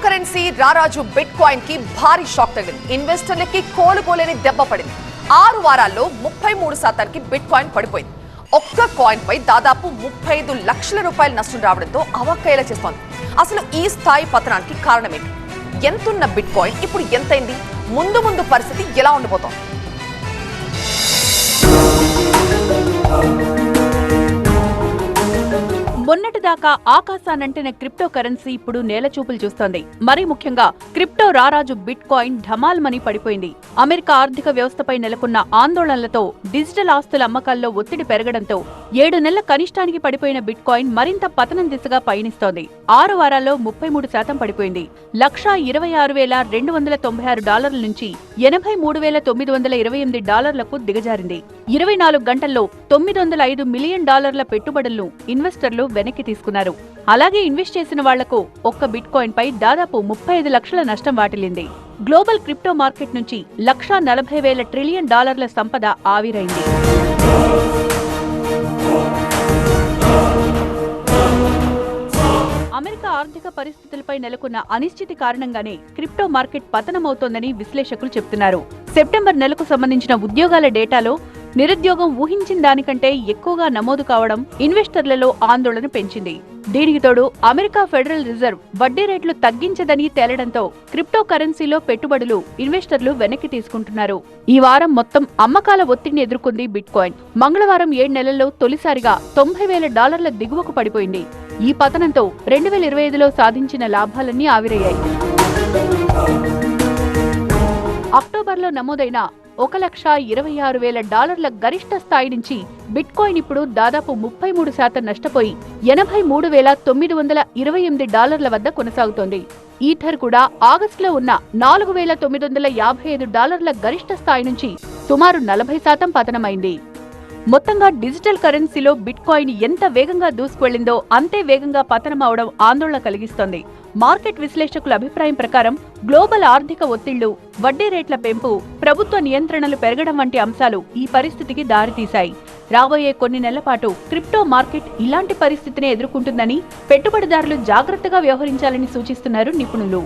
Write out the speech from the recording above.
Currency రారాజు bit coin కి భారీ షాక్ తగిలింది. ఇన్వెస్టర్లకి కోలుకోలేని దెబ్బ పడింది. 6 వారాల్లో 33% బిట్ కాయిన్ పడిపోయింది. ఒక్క కాయిన్ పై దాదాపు 35 లక్షల రూపాయల నష్టం రావడంతో అవక్కయ్యేలా చేస్తోంది. అసలు ఈ స్థాయి పతనానికి కారణమేంటి? ఎంతున్న బిట్ కాయిన్ ఇప్పుడు ఎంతైంది? ముందు ముందు పరిస్థితి ఎలా ఉండబోతోంది? మొన్నటిదాకా ఆకాశానంటిన క్రిప్టో కరెన్సీ ఇప్పుడు నేలచూపులు చూస్తోంది. మరీ ముఖ్యంగా క్రిప్టో రారాజు బిట్ కాయిన్ ఢమాల్మని పడిపోయింది. అమెరికా ఆర్థిక వ్యవస్థపై నెలకొన్న ఆందోళనలతో డిజిటల్ ఆస్తుల అమ్మకాల్లో ఒత్తిడి పెరగడంతో 7 నెలల కనిష్టానికి పడిపోయిన బిట్ కాయిన్ మరింత పతనం దిశగా పయనిస్తోంది. 6 వారాల్లో 33% పడిపోయింది. $126,296 నుంచి $83,928 దిగజారింది. 24 గంటల్లో $905 మిలియన్ పెట్టుబడులను ఇన్వెస్టర్లు వెనక్కి తీసుకున్నారు. అలాగే ఇన్వెస్ట్ చేసిన వాళ్లకు ఒక్క బిట్ కాయిన్ పై దాదాపు 35 లక్షల నష్టం వాటిల్లింది. గ్లోబల్ క్రిప్టో మార్కెట్ నుంచి $140,000 ట్రిలియన్ సంపద ఆవిరైంది. అమెరికా ఆర్థిక పరిస్థితులపై నెలకొన్న అనిశ్చితి కారణంగానే క్రిప్టో మార్కెట్ పతనమవుతోందని విశ్లేషకులు చెబుతున్నారు. సెప్టెంబర్ నెలకు సంబంధించిన ఉద్యోగాల డేటాలో నిరుద్యోగం ఊహించిన దానికంటే ఎక్కువగా నమోదు కావడం ఇన్వెస్టర్లలో ఆందోళన పెంచింది. దీనికి తోడు అమెరికా ఫెడరల్ రిజర్వ్ వడ్డీ రేట్లు తగ్గించదని తేలడంతో క్రిప్టో కరెన్సీలో పెట్టుబడులు ఇన్వెస్టర్లు వెనక్కి తీసుకుంటున్నారు. ఈ వారం మొత్తం అమ్మకాల ఒత్తిడిని ఎదుర్కొంది బిట్ కాయిన్. మంగళవారం 7 నెలల్లో తొలిసారిగా $90,000 దిగువకు పడిపోయింది. ఈ పతనంతో 2025లో సాధించిన లాభాలన్నీ ఆవిరయ్యాయి. అక్టోబర్లో నమోదైన $1,26,000 గరిష్ట స్థాయి నుంచి బిట్ కాయిన్ ఇప్పుడు దాదాపు 33% నష్టపోయి $80,928 వద్ద కొనసాగుతోంది. ఈథర్ కూడా ఆగస్టులో ఉన్న $4,955 గరిష్ట స్థాయి నుంచి సుమారు 40% పతనమైంది. మొత్తంగా డిజిటల్ కరెన్సీలో బిట్ కాయిన్ ఎంత వేగంగా దూసుకువెళ్లిందో అంతే వేగంగా పతనమవడం ఆందోళన కలిగిస్తోంది. మార్కెట్ విశ్లేషకుల అభిప్రాయం ప్రకారం గ్లోబల్ ఆర్థిక ఒత్తిళ్లు, వడ్డీ రేట్ల పెంపు, ప్రభుత్వ నియంత్రణలు పెరగడం వంటి అంశాలు ఈ పరిస్థితికి దారితీశాయి. రాబోయే కొన్ని నెలల పాటు క్రిప్టో మార్కెట్ ఇలాంటి పరిస్థితిని ఎదుర్కొంటుందని పెట్టుబడిదారులు జాగ్రత్తగా వ్యవహరించాలని సూచిస్తున్నారు నిపుణులు.